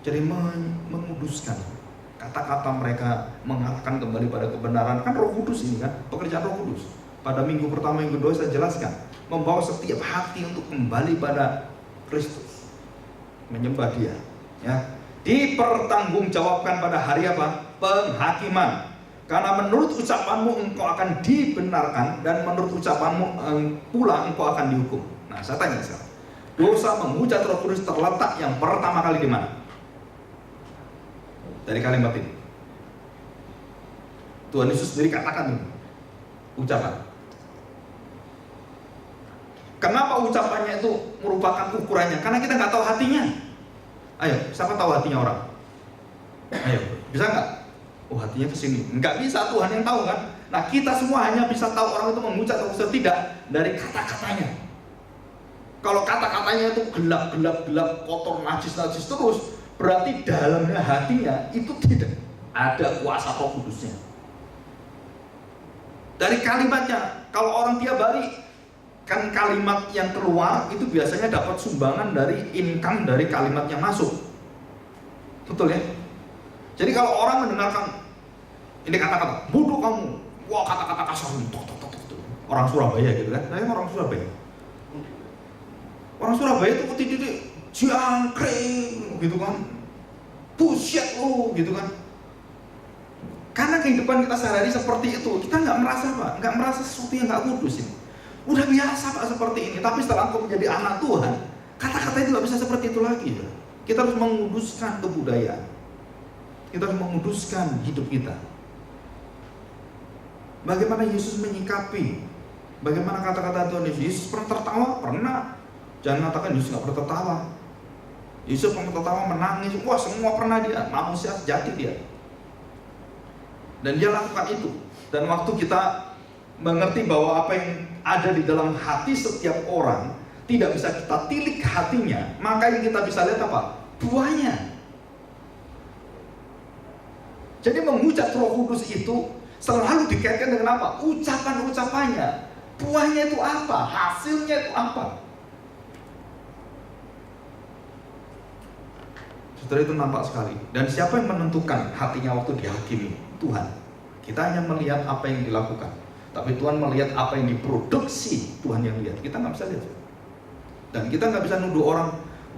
Jadi menguduskan. Kata-kata mereka mengarahkan kembali pada kebenaran. Kan Roh Kudus ini kan, pekerjaan Roh Kudus. Pada minggu pertama, minggu kedua saya jelaskan, membawa setiap hati untuk kembali pada Kristus, menyembah Dia. Ya, dipertanggungjawabkan pada hari apa? Penghakiman. Karena menurut ucapanmu engkau akan dibenarkan, dan menurut ucapanmu pula engkau akan dihukum. Nah, saya tanya sekarang, dosa menghujat Roh Kudus terletak yang pertama kali di mana? Dari kalimat ini Tuhan Yesus sendiri katakan ini ucapan. Kenapa ucapannya itu merupakan ukurannya? Karena kita nggak tahu hatinya. Ayo, siapa tahu hatinya orang? Ayo, bisa nggak? Oh, hatinya kesini. Nggak bisa, Tuhan yang tahu kan? Nah, kita semua hanya bisa tahu orang itu menghujat atau tidak dari kata-katanya. Kalau kata-katanya itu gelap, kotor, najis terus, berarti dalamnya hatinya itu tidak ada kuasa Roh Kudusnya. Dari kalimatnya, kalau orang tiap hari kan kalimat yang keluar itu biasanya dapat sumbangan dari income dari kalimat yang masuk. Betul ya? Jadi kalau orang mendengarkan ini kata-kata, bodoh kamu, wah kata-kata kasar, orang Surabaya gitu kan? Saya orang Surabaya. Orang Surabaya itu titik-titik jangkrik gitu kan, bullshit lu gitu kan. Karena kehidupan kita sehari-hari seperti itu, kita nggak merasa apa, nggak merasa sesuatu yang nggak kudus ini. Udah biasa Pak seperti ini, tapi setelah engkau menjadi anak Tuhan, kata-kata itu nggak bisa seperti itu lagi. Ya. Kita harus menguduskan kebudayaan, kita harus menguduskan hidup kita. Bagaimana Yesus menyikapi, bagaimana kata-kata Tuhan Yesus? Yesus pernah tertawa? Pernah. Jangan katakan Yesus nggak pernah tertawa. Yesus pernah tertawa, menangis, wah semua pernah dia, manusia sejati dia. Dan dia lakukan itu. Dan waktu kita mengerti bahwa apa yang ada di dalam hati setiap orang tidak bisa kita tilik hatinya, maka yang kita bisa lihat apa? Buahnya. Jadi menghujat Roh Kudus itu selalu dikaitkan dengan apa? Ucapan-ucapannya. Buahnya itu apa? Hasilnya itu apa? Saudara, itu nampak sekali. Dan siapa yang menentukan hatinya waktu dihakimi? Tuhan. Kita hanya melihat apa yang dilakukan, tapi Tuhan melihat apa yang diproduksi. Tuhan yang lihat, kita nggak bisa lihat. Dan kita nggak bisa nuduh orang,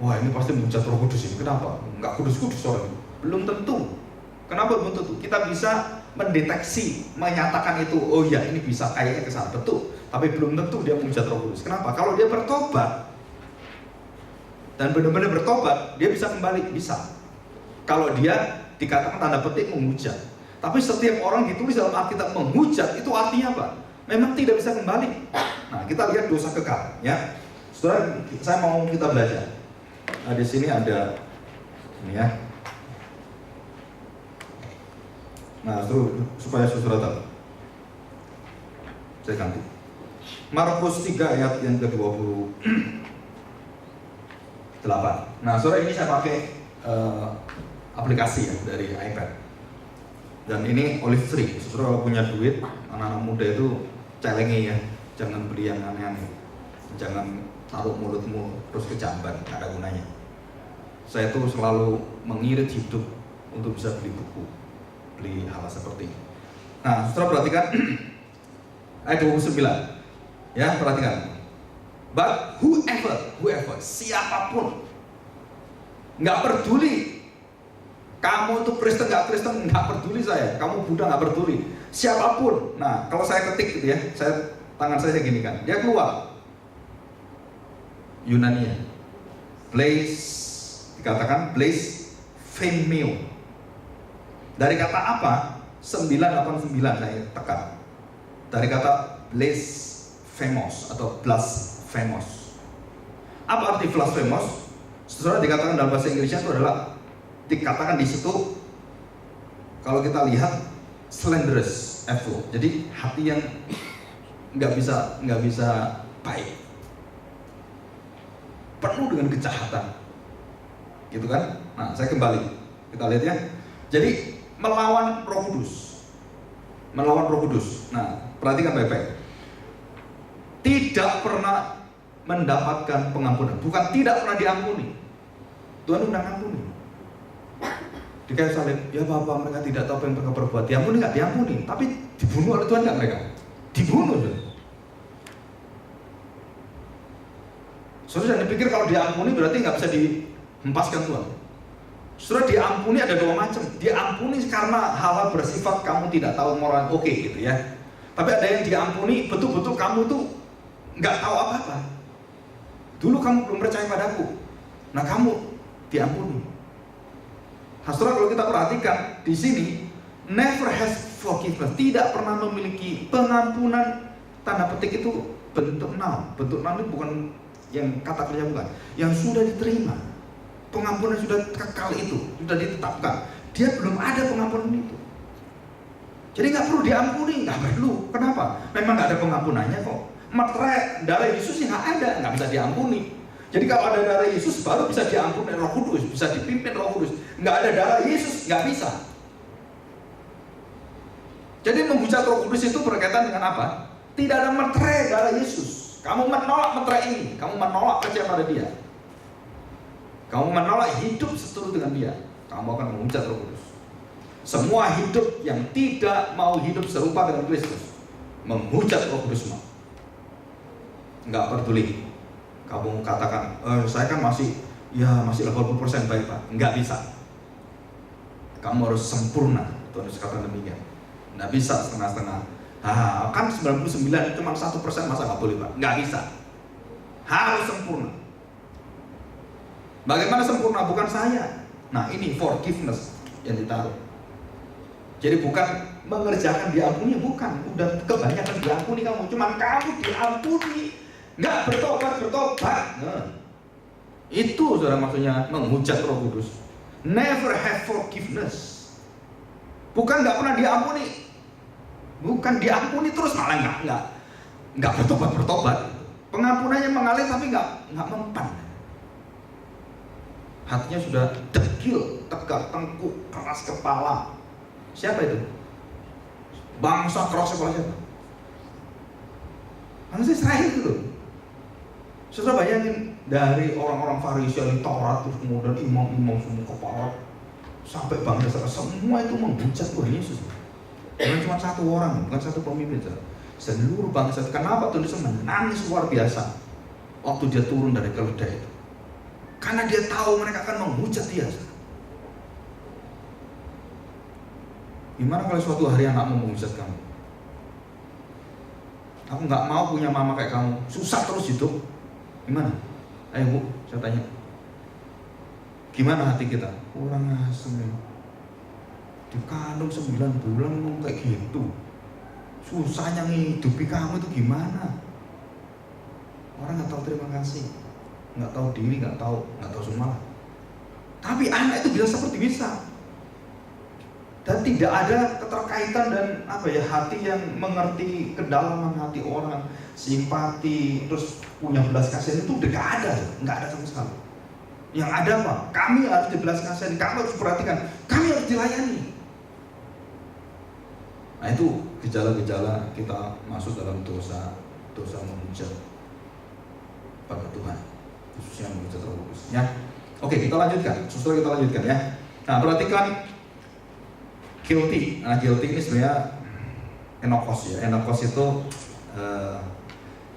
wah ini pasti menghujat Roh Kudus ini. Kenapa? Nggak kudus-kudus orang ini. Belum tentu. Kenapa belum tentu? Kita bisa mendeteksi, menyatakan itu, oh ya ini bisa kayaknya kesana, betul. Tapi belum tentu dia menghujat Roh Kudus. Kenapa? Kalau dia bertobat dan benar-benar bertobat, dia bisa kembali, bisa. Kalau dia dikatakan tanda petik menghujat. Tapi setiap orang ditulis dalam Alkitab menghujat, itu artinya apa? Memang tidak bisa kembali. Nah, kita lihat dosa kekal, ya. Saudara, saya mau kita belajar. Nah, di sini ada ini ya. Nah, supaya saudara tahu. Saya ganti. Markus 3 ayat yang ke-28. Nah, saudara, ini saya pakai aplikasi ya dari iPad. Dan ini olive tree. Saudara kalau punya duit, anak-anak muda itu celengi ya, jangan beli yang aneh-aneh, jangan taruh mulutmu terus kejamban, gak ada gunanya. Saya tuh selalu mengirit hidup untuk bisa beli buku, beli hal seperti ini. Nah, saudara perhatikan ayat 29 ya, perhatikan. But whoever, siapapun, nggak peduli kamu itu Kristen nggak Kristen, nggak peduli saya. Kamu Buddha nggak peduli. Siapapun. Nah, kalau saya ketik gitu ya, tangan saya gini kan, dia keluar. Yunani, place dikatakan place femeo. Dari kata apa? 989 saya tekan. Dari kata place famous atau blasphemous. Apa arti blasphemous? Saudara, dikatakan dalam bahasa Inggrisnya itu adalah, dikatakan di situ kalau kita lihat slanderous, jadi hati yang nggak bisa baik, penuh dengan kejahatan, gitu kan? Nah, saya kembali, kita lihat ya. Jadi melawan Roh Kudus, Nah, perhatikan baik-baik. Tidak pernah mendapatkan pengampunan, bukan tidak pernah diampuni. Tuhan sudah mengampuni. Di kayu salib, ya Bapa, mereka tidak tahu apa yang mereka berbuat. Diampuni nggak? Diampuni. Tapi dibunuh oleh Tuhan nggak mereka? Dibunuh. Saudara jangan dipikir kalau diampuni berarti nggak bisa dihempaskan Tuhan. Saudara, diampuni ada dua macam. Diampuni karena hal-hal bersifat kamu tidak tahu moral oke gitu ya. Tapi ada yang diampuni betul-betul kamu tuh nggak tahu apa-apa. Dulu kamu belum percaya padaku. Nah kamu diampuni. Nah, saudara, kalau kita perhatikan di sini, never has forgiveness, tidak pernah memiliki pengampunan. Tanda petik itu bentuk noun. Bentuk noun itu bukan yang kata kerja, bukan. Yang sudah diterima, pengampunan sudah kekal itu, sudah ditetapkan. Dia belum ada pengampunan itu. Jadi nggak perlu diampuni, nggak perlu. Kenapa? Memang nggak ada pengampunannya kok. Materai darah Yesus yang nggak ada, nggak bisa diampuni. Jadi kalau ada darah Yesus baru bisa diampuni Roh Kudus, bisa dipimpin Roh Kudus. Nggak ada darah Yesus, nggak bisa. Jadi menghujat Roh Kudus itu berkaitan dengan apa? Tidak ada materai darah Yesus. Kamu menolak materai ini, kamu menolak percaya pada Dia, kamu menolak hidup seturut dengan Dia, kamu akan menghujat Roh Kudus. Semua hidup yang tidak mau hidup serupa dengan Kristus menghujat Roh Kudus semua. Nggak peduli. Kamu katakan, saya kan masih 80% baik Pak. Nggak bisa. Kamu harus sempurna. Tuhan Yesus katakan demikian. Nggak bisa setengah-setengah. Kan 99 cuma 1%, masa nggak boleh Pak? Nggak bisa. Harus sempurna. Bagaimana sempurna? Bukan saya. Nah ini forgiveness yang ditaruh. Jadi bukan mengerjakan diampuni, bukan. Udah kebanyakan diampuni kamu. Cuman kamu diampuni, nggak bertobat. Nah, itu saudara maksudnya menghujat Roh Kudus. Never have forgiveness. Bukan nggak pernah diampuni, bukan diampuni terus malah nggak bertobat. Pengampunannya mengalir tapi nggak mempan. Hatinya sudah degil, tegak tengkuk, keras kepala. Siapa itu? Bangsa keras kepala siapa? Bangsa Israel itu loh. Saudara bayangin, dari orang-orang Farisi, ahli Taurat, terus kemudian imam-imam semua kepala, sampai bangsa Israel, semua itu menghujat Tuhan Yesus. Bukan cuma satu orang, bukan satu pemimpin, seluruh bangsa. Kenapa Tuhan Yesus menangis luar biasa waktu dia turun dari keledai itu? Karena dia tahu mereka akan menghujat dia. Gimana kalau suatu hari anakmu menghujat kamu? Aku nggak mau punya mama kayak kamu, susah terus hidup. Gimana? Ayo Bu, saya tanya. Gimana hati kita? Kurang asem ya. Dikandung 9 bulan kayak gitu. Susahnya ngidupi kamu itu gimana? Orang nggak tahu terima kasih, nggak tahu diri, nggak tahu semua. Tapi anak itu bisa seperti bisa. Dan tidak ada keterkaitan dan hati yang mengerti kedalaman hati orang, simpati, terus punya belas kasihan itu udah nggak ada sama sekali. Yang ada apa? Kami harus dibelas kasihan, kami harus perhatikan, kami harus dilayani. Nah itu gejala-gejala kita masuk dalam dosa menghujat pada Tuhan, khususnya menghujat Roh Kudus. Ya, oke kita lanjutkan, kita lanjutkan ya. Nah perhatikan. Guilty. Nah, guilty ini sebenarnya enokos ya. Enokos itu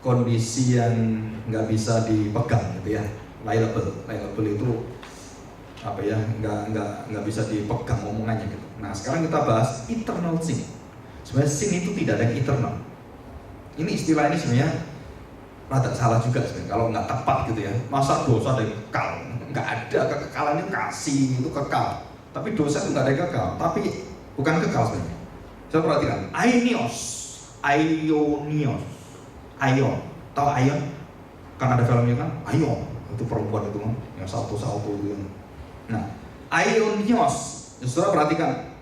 kondisi yang nggak bisa dipegang gitu ya. Liable itu nggak bisa dipegang omongannya gitu. Nah, sekarang kita bahas eternal sin. Sebenarnya sin itu tidak ada yang eternal. Ini istilah ini sebenarnya rada salah juga sebenarnya. Kalau nggak tepat gitu ya. Masa dosa ada yang kekal? Nggak ada, kekekalannya kasih itu kekal. Tapi dosa itu nggak ada yang kekal. Tapi bukan kekal sebenarnya. Saya perhatikan, Aion, tahu Aion? Kan ada filmnya kan, Aion, itu perempuan itu kan, yang salto itu. Nah, Aionios, saudara perhatikan,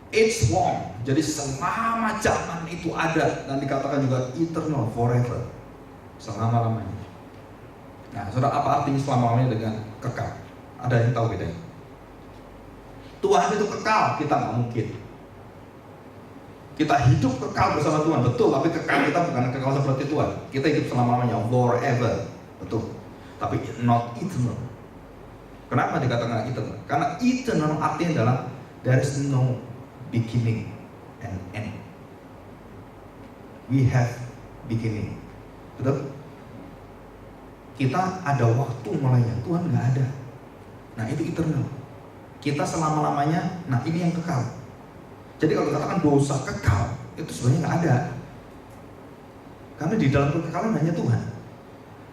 it's one. Jadi selama zaman itu ada dan dikatakan juga eternal, forever, selama-lamanya. Nah, saudara apa artinya selama-lamanya dengan kekal? Ada yang tahu bedanya? Tuhan itu kekal, kita nggak mungkin. Kita hidup kekal bersama Tuhan, betul. Tapi kekal kita bukan kekal seperti Tuhan. Kita hidup selama-lamanya, forever, betul. Tapi not eternal. Kenapa dikatakan eternal? Karena eternal artinya adalah There is no beginning and end. We have beginning. Betul? Kita ada waktu mulainya, Tuhan nggak ada. Nah itu eternal. Kita selama-lamanya, nah ini yang kekal. Jadi kalau katakan dosa kekal, itu sebenarnya nggak ada. Karena di dalam kekekalan hanya Tuhan.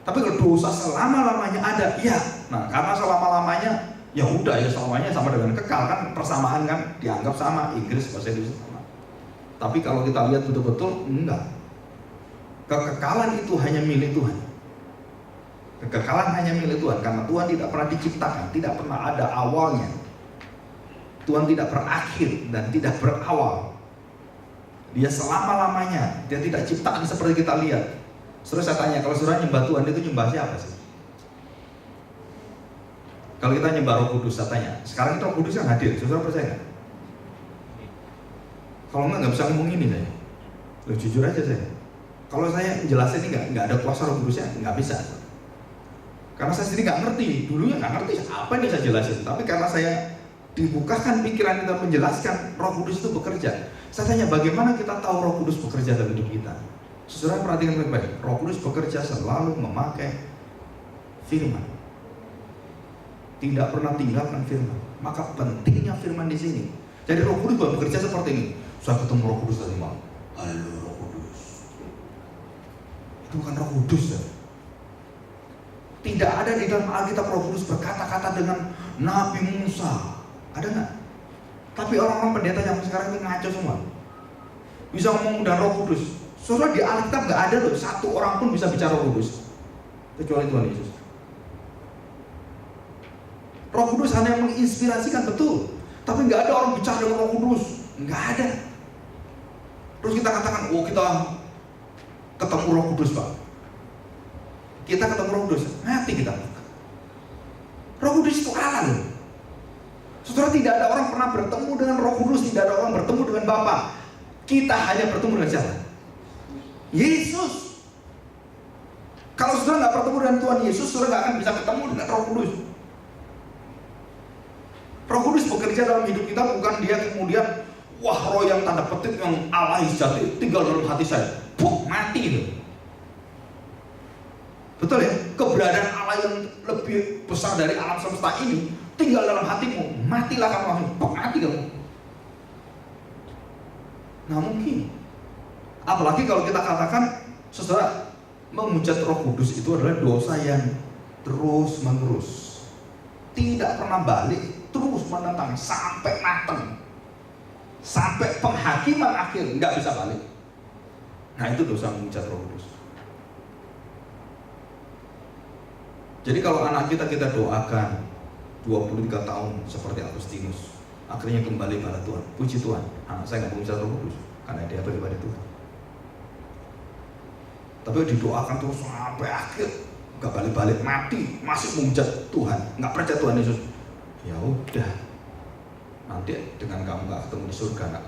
Tapi kalau dosa selama-lamanya ada, ya. Nah karena selama-lamanya, ya udah ya selamanya sama dengan kekal kan, persamaan kan dianggap sama, Inggris bahasa Indonesia sama. Tapi kalau kita lihat betul-betul enggak. Kekekalan itu hanya milik Tuhan. Kekekalan hanya milik Tuhan karena Tuhan tidak pernah diciptakan, tidak pernah ada awalnya. Tuhan tidak berakhir dan tidak berawal. Dia selama-lamanya, dia tidak ciptaan seperti kita lihat. Terus saya tanya, kalau saudara nyembah Tuhan itu nyembah siapa sih? Kalau kita nyembah Roh Kudus, saya tanya, sekarang itu Roh Kudus yang hadir, saudara percaya nggak? Kalau nggak bisa ngomong ini saya. Loh, jujur aja saya. Kalau saya jelasin ini nggak ada kuasa Roh Kudusnya, nggak bisa. Karena saya sendiri nggak ngerti, dulunya nggak ngerti apa yang saya jelasin. Tapi karena saya dibukakan pikiran kita menjelaskan Roh Kudus itu bekerja. Saya tanya, bagaimana kita tahu Roh Kudus bekerja dalam hidup kita? Saudara perhatikan baik-baik. Roh Kudus bekerja selalu memakai firman. Tidak pernah tinggalkan firman. Maka pentingnya firman di sini. Jadi Roh Kudus bekerja seperti ini. Saya ketemu Roh Kudus tadi malam. Halo Roh Kudus. Itu bukan Roh Kudus ya. Tidak ada di dalam Alkitab Roh Kudus berkata-kata dengan Nabi Musa. Ada nggak? Tapi orang-orang pendeta yang sekarang ini ngaco semua. Bisa ngomong dengan Roh Kudus. Saudara di Alkitab nggak ada loh satu orang pun bisa bicara Roh Kudus kecuali Tuhan Yesus. Roh Kudus hanya menginspirasikan, betul. Tapi nggak ada orang bicara dengan Roh Kudus, nggak ada. Terus kita katakan, oh kita ketemu Roh Kudus Pak. Kita ketemu Roh Kudus, mati kita. Roh Kudus itu Allah loh. Saudara, tidak ada orang pernah bertemu dengan Roh Kudus, tidak ada orang bertemu dengan Bapa. Kita hanya bertemu dengan siapa? Yesus. Kalau saudara nggak bertemu dengan Tuhan Yesus, saudara nggak akan bisa ketemu dengan Roh Kudus. Roh Kudus bekerja dalam hidup kita bukan dia kemudian, wah roh yang tanda petik yang Allah sejati tinggal dalam hati saya, mati itu. Betul ya? Keberadaan Allah yang lebih besar dari alam semesta ini tinggal dalam hatimu, matilah kamu langsung, mati kamu. Nah mungkin. Apalagi kalau kita katakan, saudara, menghujat Roh Kudus itu adalah dosa yang terus menerus, tidak pernah balik, terus menentang sampai mateng, sampai penghakiman akhir nggak bisa balik. Nah itu dosa menghujat Roh Kudus. Jadi kalau anak kita doakan 23 tahun seperti Agustinus, akhirnya kembali pada Tuhan, puji Tuhan, anak saya nggak menghujat Roh Kudus karena dia beribadah Tuhan. Tapi didoakan terus sampai akhir, nggak balik-balik, mati masih menghujat Tuhan, nggak percaya Tuhan Yesus. Ya udah, nanti dengan kamu nggak ketemu di surga, nak.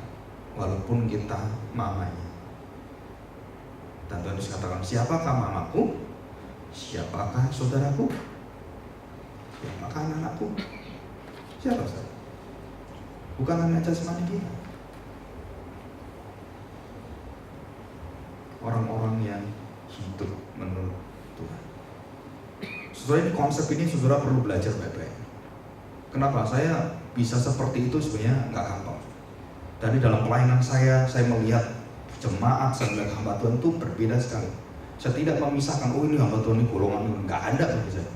Walaupun kita mamanya. Dan Tuhan Yesus katakan, siapakah mamaku? Siapakah saudaraku? Siapakah anak-anakku? Siapa saya? Bukan hanya jasmani kita. Orang-orang yang hidup menurut Tuhan. Saudara, ini konsep ini saudara perlu belajar baik-baik. Kenapa? Saya bisa seperti itu sebenarnya nggak gampang. Dari dalam pelayanan saya melihat jemaat, saya melihat hamba Tuhan itu berbeda sekali. Saya tidak memisahkan, oh ini hamba Tuhan ini golongan ini, nggak ada bagi saya.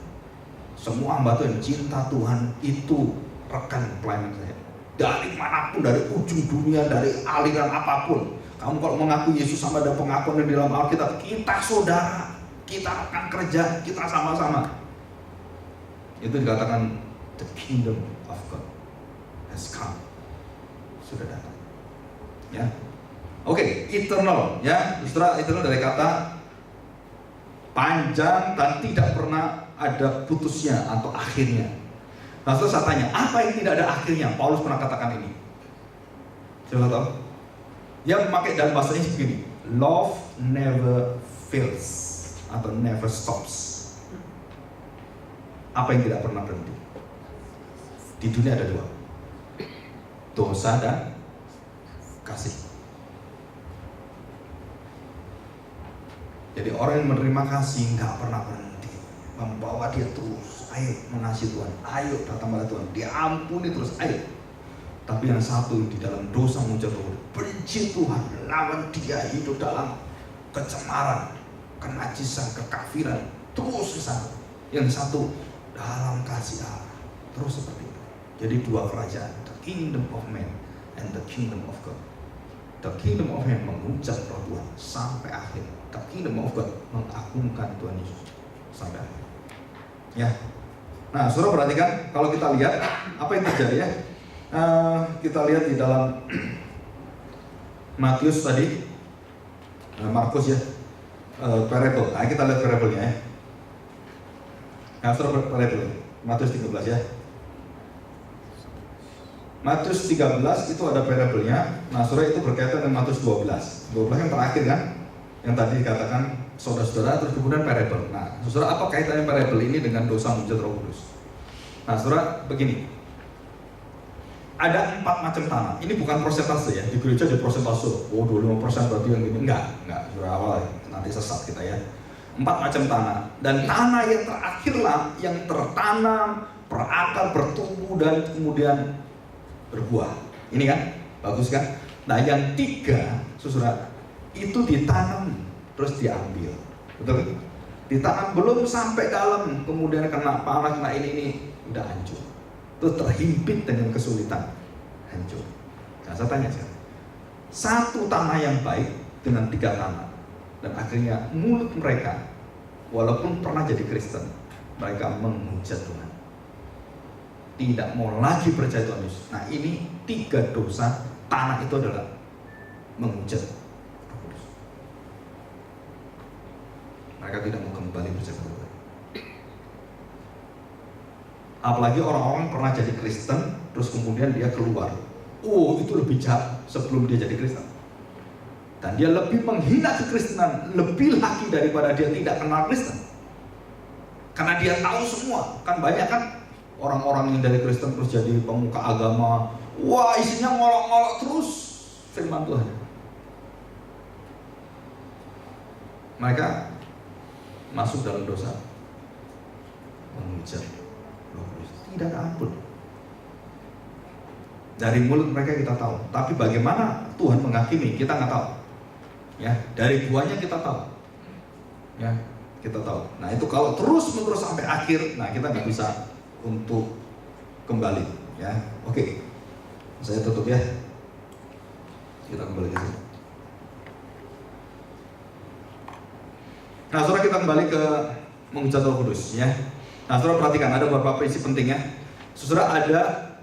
Semua hamba Tuhan cinta Tuhan itu rekan pelayanan saya. Dari manapun, dari ujung dunia, dari aliran apapun. Kamu kalau mengaku Yesus sama ada pengakuan di dalam Alkitab, kita saudara, kita akan kerja, kita sama-sama. Itu dikatakan the kingdom of God has come, sudah datang. Ya, oke, eternal, ya, istilah eternal dari kata panjang dan tidak pernah ada putusnya atau akhirnya. Nah, terus saya tanya, apa yang tidak ada akhirnya? Paulus pernah katakan ini. Siapa tahu? Dia memakai dalam bahasanya begini, love never fails atau never stops. Apa yang tidak pernah berhenti? Di dunia ada dua. dosa dan kasih. Jadi orang yang menerima kasih nggak pernah berhenti, membawa dia terus, ayo mengasihi Tuhan, ayo datang pada Tuhan, diampuni terus, ayo. Tapi yang satu di dalam dosa menjatuh, benci Tuhan, lawan dia, hidup dalam kecemaran, kenajisan, kekafiran, terus ke sana. Yang satu dalam kasih Allah, terus seperti itu. Jadi dua kerajaan, the kingdom of man and the kingdom of God. The kingdom of man mengucap roh Tuhan sampai akhir. The kingdom of God mengagungkan Tuhan Yesus sampai akhir. Ya. Nah, saudara perhatikan, kalau kita lihat apa yang terjadi ya. Kita lihat di dalam Matius tadi, Markus ya, parable. Nah, kita lihat parable-nya ya. Nah, saudara parable, Matius 13 ya. Matius 13 itu ada parable-nya. Nah, saudara itu berkaitan dengan Matius 12. 12 yang terakhir kan, yang tadi dikatakan saudara-saudara, terus kemudian parable. Nah, saudara, apa kaitannya parable ini dengan dosa mujizat Roh Kudus? Nah, saudara, begini. Ada 4 macam tanah. Ini bukan persentase ya. Di gereja ada persentase. Oh, 25% berarti yang gini. Enggak, saudara, awal nanti sesat kita ya. 4 macam tanah. Dan tanah yang terakhirlah yang tertanam, berakar, bertumbuh dan kemudian berbuah. Ini kan bagus kan? Nah, yang 3, saudara, itu ditanam terus diambil, betul kan? Ditanam belum sampai dalam, kemudian kena panas, kena ini udah hancur. Itu terhimpit dengan kesulitan, hancur. Nah, saya tanya sekarang, satu tanah yang baik dengan 3 tanah, dan akhirnya mulut mereka, walaupun pernah jadi Kristen, mereka menghujat Tuhan, tidak mau lagi percaya Tuhan Yesus. Nah, ini 3 dosa tanah itu adalah menghujat Roh Kudus. Mereka tidak mau kembali percaya Tuhan. Apalagi orang-orang pernah jadi Kristen, terus kemudian dia keluar. Oh, itu lebih jahat sebelum dia jadi Kristen. Dan dia lebih menghina kekristenan, lebih lagi daripada dia tidak kenal Kristen. Karena dia tahu semua. Kan banyak kan orang-orang yang dari Kristen terus jadi pemuka agama. Wah, isinya ngolok-ngolok terus firman Tuhan. Mereka masuk dalam dosa, menghujat Roh Kudus, tidak ada ampun. Dari mulut mereka kita tahu, tapi bagaimana Tuhan menghakimi kita nggak tahu. Ya, dari buahnya kita tahu. Ya, kita tahu. Nah, itu kalau terus-menerus sampai akhir, nah kita nggak bisa untuk kembali. Ya, oke. Saya tutup ya. Kita kembali ke sini. Nah, saudara, kita kembali ke menghujat Roh Kudus ya. Nah, saudara perhatikan ada beberapa prinsip pentingnya. Saudara, ada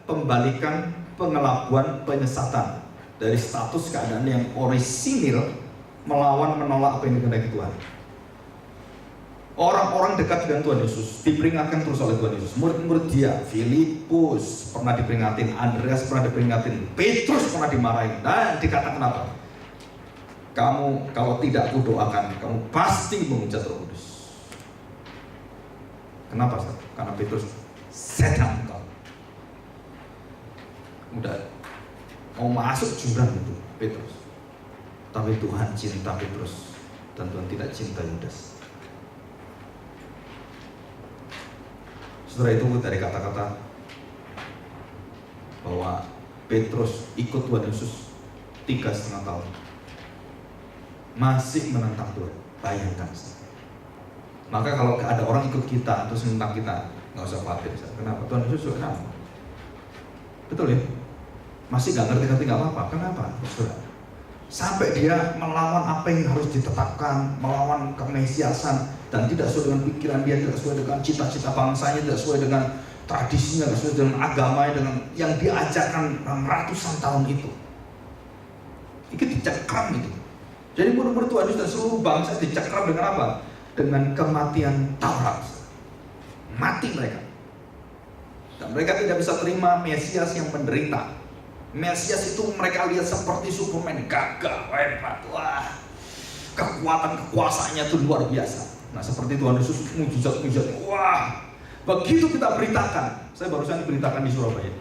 pembalikan, pengelabuan, penyesatan dari status keadaan yang orisinil melawan menolak apa yang dikehendaki Tuhan. Orang-orang dekat dengan Tuhan Yesus diperingatkan terus oleh Tuhan Yesus. Murid-murid dia, Filipus pernah diperingatin, Andreas pernah diperingatin, Petrus pernah dimarahin, dan dikatakan apa? Kamu kalau tidak aku doakan, kamu pasti menghujat Roh Kudus. Kenapa? Karena Petrus setan kau. Udah mau masuk jurang itu Petrus. Tapi Tuhan cinta Petrus dan Tuhan tidak cinta Yudas. Saudara, itu dari kata-kata bahwa Petrus ikut Tuhan Yesus 3,5 tahun, masih menentang Tuhan. Bayangkan. Maka kalau ada orang ikut kita terus menentang kita, nggak usah khawatir. Kenapa? Tuhan Yesus sudah kenapa? Betul ya? Masih nggak ngerti nggak apa-apa. Kenapa? Saudara, sampai dia melawan apa yang harus ditetapkan, melawan kemesiasan, dan tidak sesuai dengan pikiran dia, tidak sesuai dengan cita-cita bangsanya, tidak sesuai dengan tradisinya, tidak sesuai dengan agamanya, dengan yang diajarkan ratusan tahun itu. Itu dicekram itu. Jadi murid-murid Tuhan Yesus dan seluruh bangsa dicekram dengan apa? Dengan kematian Taurat. Mati mereka. Dan mereka tidak bisa terima Mesias yang menderita. Mesias itu mereka lihat seperti Superman, gagah, hebat, wah, kekuatan kekuasaannya itu luar biasa. Nah, seperti Tuhan Yesus, mujizat-mujizat, wah, begitu kita beritakan. Saya barusan diberitakan di Surabaya,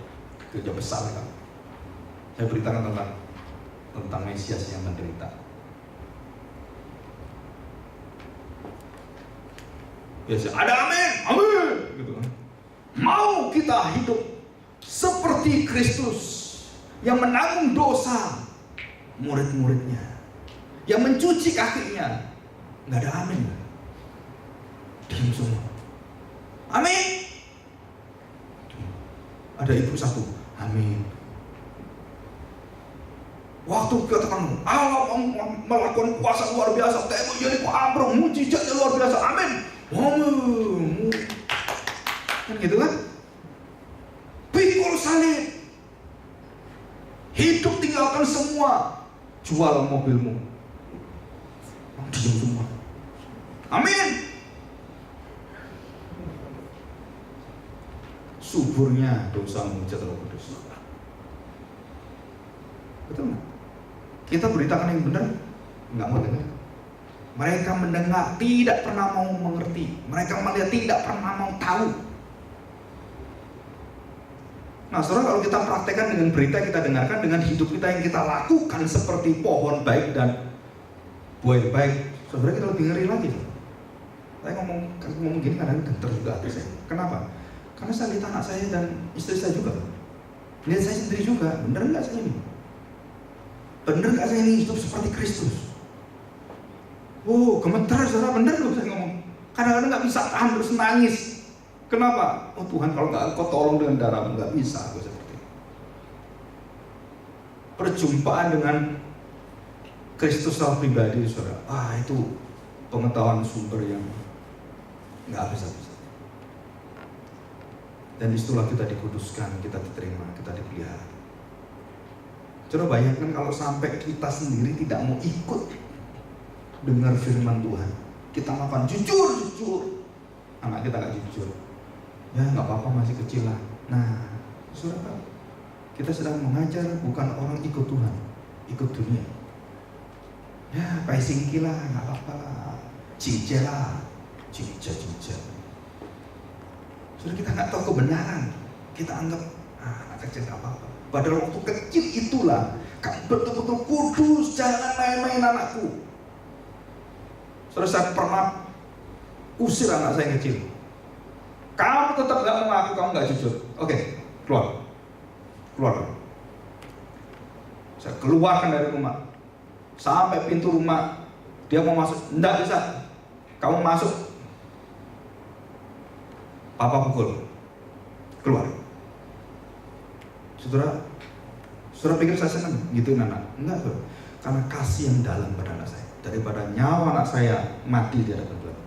gereja besar kan. Saya beritakan tentang Mesias yang menderita. Biasa ada amin, amin, gitu kan. Mau kita hidup seperti Kristus yang menanggung dosa murid-muridnya, yang mencuci kakinya, nggak ada amin. Diam semua. Amin. Ada ibu satu, amin. Waktu katakan Allah melakukan kuasa luar biasa, tembok jadi ambruk, mujizatnya luar biasa, amin. Kan gitu kan? Pikul salib, hidup tinggalkan semua, jual mobilmu, diam semua, amin. Suburnya dosa menghujat Roh Kudus. Betul nggak? Kita beritakan yang benar, nggak mau dengar. Mereka mendengar, tidak pernah mau mengerti. Mereka melihat, tidak pernah mau tahu. Nah, saudara, kalau kita praktekkan dengan berita yang kita dengarkan, dengan hidup kita yang kita lakukan seperti pohon baik dan buah yang baik, saudara, kita lebih ngeri lagi. Saya ngomong gini kadang gentar juga hati saya. Kenapa? Karena saya lihat anak saya dan istri saya juga. Lihat saya sendiri juga, benar nggak saya ini? Benar nggak saya ini hidup seperti Kristus? Oh, gemetar saudara, benar loh saya ngomong. Kadang-kadang nggak bisa tahan, terus nangis. Kenapa? Oh Tuhan, kalau nggak Engkau tolong dengan darah, nggak bisa aku seperti itu. Perjumpaan dengan Kristus secara pribadi, saudara, itu pengetahuan sumber yang nggak habis-habis. Dan disitulah kita dikuduskan, kita diterima, kita dipelihara. Coba bayangkan kalau sampai kita sendiri tidak mau ikut dengar firman Tuhan, kita makan jujur, anak kita nggak jujur, ya nggak apa-apa masih kecil lah. Nah, saudara, kita sedang mengajar bukan orang ikut Tuhan, ikut dunia. Ya, paisingki lah, nggak apa-apa lah, cincin lah, cincin. Sudah kita nggak tahu kebenaran, kita anggap anak kecil nggak apa-apa. Padahal waktu kecil itulah kamu betul-betul kudus, jangan main-main anakku. Saudara, saya pernah usir anak saya yang kecil. Kamu tetap nggak mengaku, kamu nggak jujur. Oke, keluar. Saya keluarkan dari rumah. Sampai pintu rumah, dia mau masuk, enggak bisa. Kamu masuk, Papa pukul, keluar. Saudara pikir saya senang gituin anak? Enggak, saudara. Karena kasih yang dalam pada anak saya. Daripada nyawa anak saya mati di hadapan Tuhan,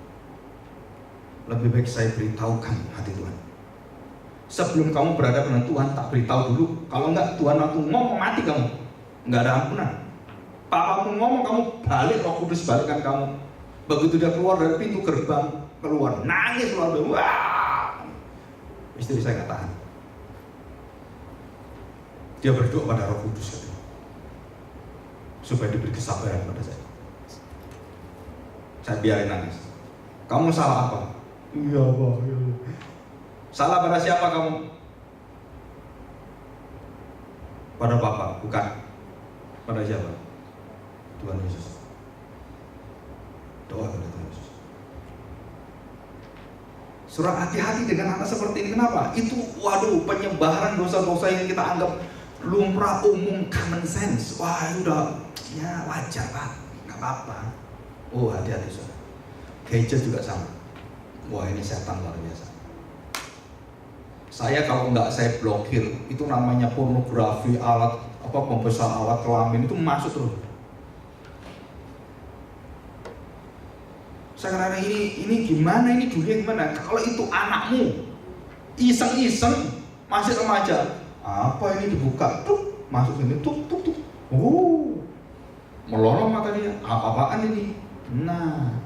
lebih baik saya beritahukan hati Tuhan. Sebelum kamu berhadapan dengan Tuhan, tak beritahu dulu. Kalau enggak, Tuhan waktu ngomong mati kamu, enggak ada ampunan. Papamu ngomong, kamu balik, Roh Kudus balikkan kamu. Begitu dia keluar dari pintu gerbang, keluar nangis, keluar, wah. Istri saya nggak tahan. Dia berdoa pada Roh Kudus katanya, supaya diberi kesabaran pada saya. Saya biarin nangis. Kamu salah apa? Iya, Pak. Iya. Salah pada siapa kamu? Pada Papa, bukan. Pada siapa? Tuhan Yesus. Doa pada Tuhan Yesus. Surah, hati-hati dengan anak seperti ini. Kenapa? Itu penyebaran dosa-dosa yang kita anggap lumrah, umum, common sense. Wah, itu udah ya wajar Pak, nggak apa-apa. Oh, hati-hati saudara. Gadget juga sama. Wah, ini setan luar biasa. Saya kalau nggak saya blokir, itu namanya pornografi, alat pembesar alat kelamin itu masuk terus. Saya kira ini gimana, ini dunia gimana? Kalau itu anakmu iseng-iseng masih remaja, apa ini dibuka, tuh masuk sini, tuh, melorong mata dia, apa-apaan ini? Nah,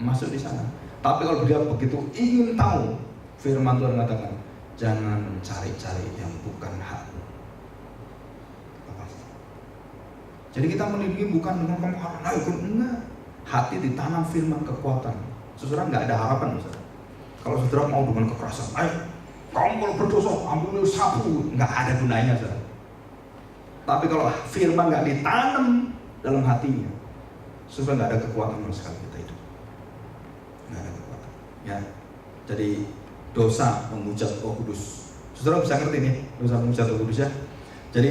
masuk di sana. Tapi kalau dia begitu ingin tahu, firman Tuhan mengatakan, jangan cari-cari yang bukan hakmu. Jadi kita melindungi bukan dengan kamu enggak. Hati ditanam firman kekuatan. Saudara nggak ada harapan, saudara. Kalau saudara mau dengan kekerasan, ayo, kamu kalau berdosa ambil sapu, nggak ada gunanya, saudara. Tapi kalau firman nggak ditanam dalam hatinya, saudara nggak ada kekuatan sama sekali kita hidup. Nggak ada kekuatan. Ya, jadi dosa menghujat Roh Kudus. Saudara bisa ngerti nih, dosa menghujat Roh Kudus ya. Jadi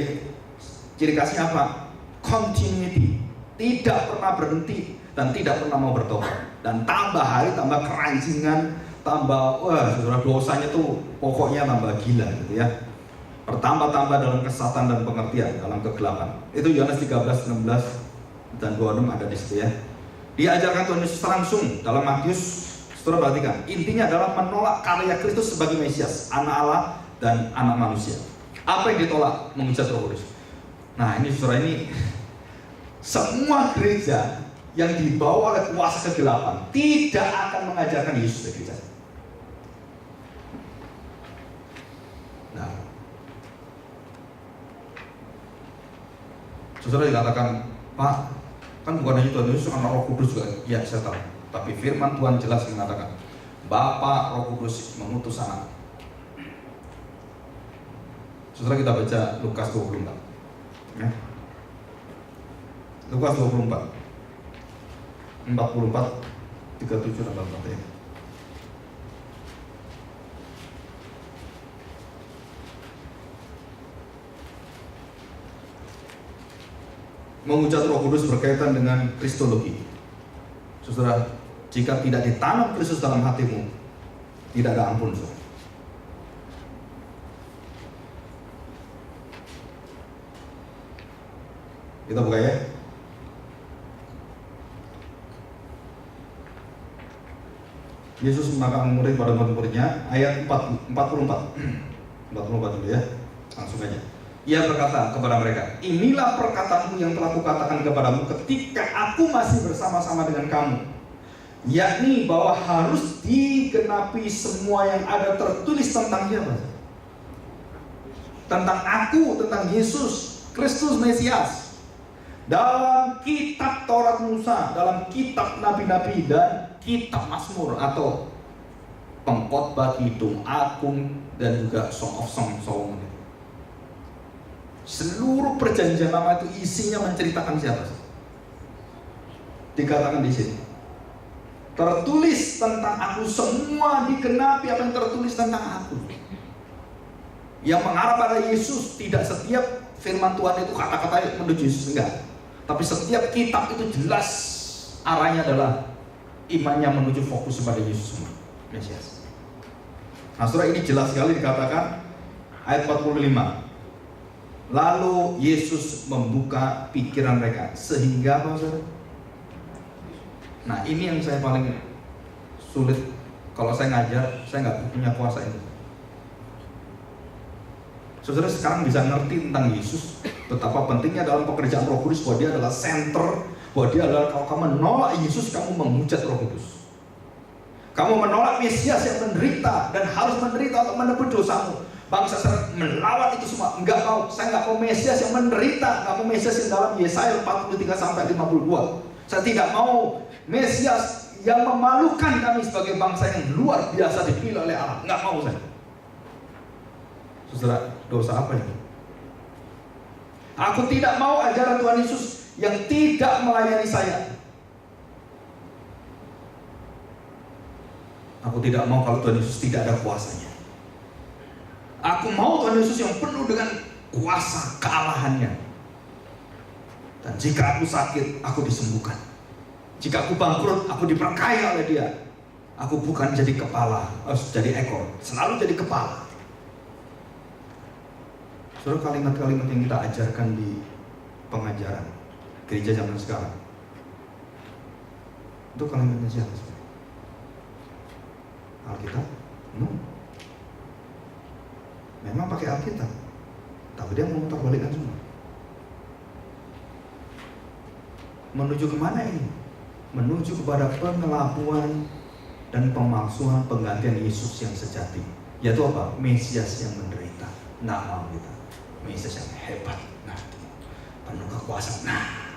ciri khasnya apa? Continuity, tidak pernah berhenti dan tidak pernah mau bertobat. Dan tambah hari tambah kerancingan, tambah saudara dosanya tuh pokoknya tambah gila gitu ya. Bertambah-tambah dalam kesesatan dan pengertian, dalam kegelapan. Itu Yohanes 13, 16 dan 26 ada di situ ya. Diajarkan Tuhan Yesus langsung dalam Matius. Saudara perhatikan, intinya adalah menolak karya Kristus sebagai Mesias, anak Allah dan anak manusia. Apa yang ditolak? Menghujat Roh Kudus. Nah ini saudara, ini semua gereja yang dibawa oleh kuasa kegelapan tidak akan mengajarkan Yesus di gereja. Nah, saudara dikatakan, Pak, kan bukan hanya Tuhan Yesus, anak Roh Kudus juga. Ya, saya tahu. Tapi firman Tuhan jelas mengatakan, Bapa Roh Kudus mengutus anak. Saudara kita baca Lukas 24. Ya. Lukas 24. 44, 37 dan 44 ya. Menghujat Roh Kudus berkaitan dengan kristologi. Saudara, jika tidak ditanam Kristus dalam hatimu, tidak ada ampun, saudara. Kita buka ya. Yesus mengatakan murid pada murid-muridnya, ayat 44. 44 dulu ya. Langsung aja. Ia berkata kepada mereka, inilah perkataanmu yang telah kukatakan kepadamu ketika aku masih bersama-sama dengan kamu, yakni bahwa harus digenapi semua yang ada tertulis tentang siapa? Tentang aku, tentang Yesus Kristus Mesias, dalam kitab Taurat Musa, dalam kitab Nabi-Nabi dan kitab Mazmur atau Pengkhotbah, Kidung Agung dan juga Song of Solomon. Seluruh perjanjian lama itu isinya menceritakan siapa? Dikatakan di sini, tertulis tentang aku, semua digenapi apa yang tertulis tentang aku. Yang mengarah pada Yesus, tidak setiap firman Tuhan itu kata-kata menuju Yesus, enggak. Tapi setiap kitab itu jelas arahnya adalah imannya menuju fokus kepada Yesus Mesias. Nah, saudara, ini jelas sekali dikatakan ayat 45. Lalu Yesus membuka pikiran mereka sehingga apa, saudara? Nah, ini yang saya paling sulit. Kalau saya ngajar, saya nggak punya kuasa itu. Saudara sekarang bisa ngerti tentang Yesus, betapa pentingnya dalam pekerjaan Roh Kudus, bahwa dia adalah center, bahwa dia adalah, kalau kamu menolak Yesus, kamu menghujat Roh Kudus. Kamu menolak Mesias yang menderita dan harus menderita untuk menebus dosamu. Bangsa Israel melawan itu semua. Enggak mau, saya enggak mau Mesias yang menderita, enggak mau Mesias yang dalam Yesaya 43 sampai 52. Saya tidak mau Mesias yang memalukan kami sebagai bangsa yang luar biasa dipilih oleh Allah. Enggak mau saya. Saudara, dosa apa ini? Aku tidak mau ajaran Tuhan Yesus yang tidak melayani saya. Aku tidak mau kalau Tuhan Yesus tidak ada kuasanya. Aku mau Tuhan Yesus yang penuh dengan kuasa kealahannya. Dan jika aku sakit, aku disembuhkan. Jika aku bangkrut, aku diperkaya oleh Dia. Aku bukan jadi kepala, harus jadi ekor, selalu jadi kepala. Saudara, kalimat-kalimat yang kita ajarkan di pengajaran gereja zaman sekarang, itu kalimatnya siapa? Alkitab? No. Memang pakai Alkitab, tapi dia memutarbalikkan semua. Menuju kemana ini? Menuju kepada pengelabuan dan pemalsuan penggantian Yesus yang sejati, yaitu apa? Mesias yang menderita. Nah, mau kita Mesias yang hebat, nah penuh kekuasaan, nah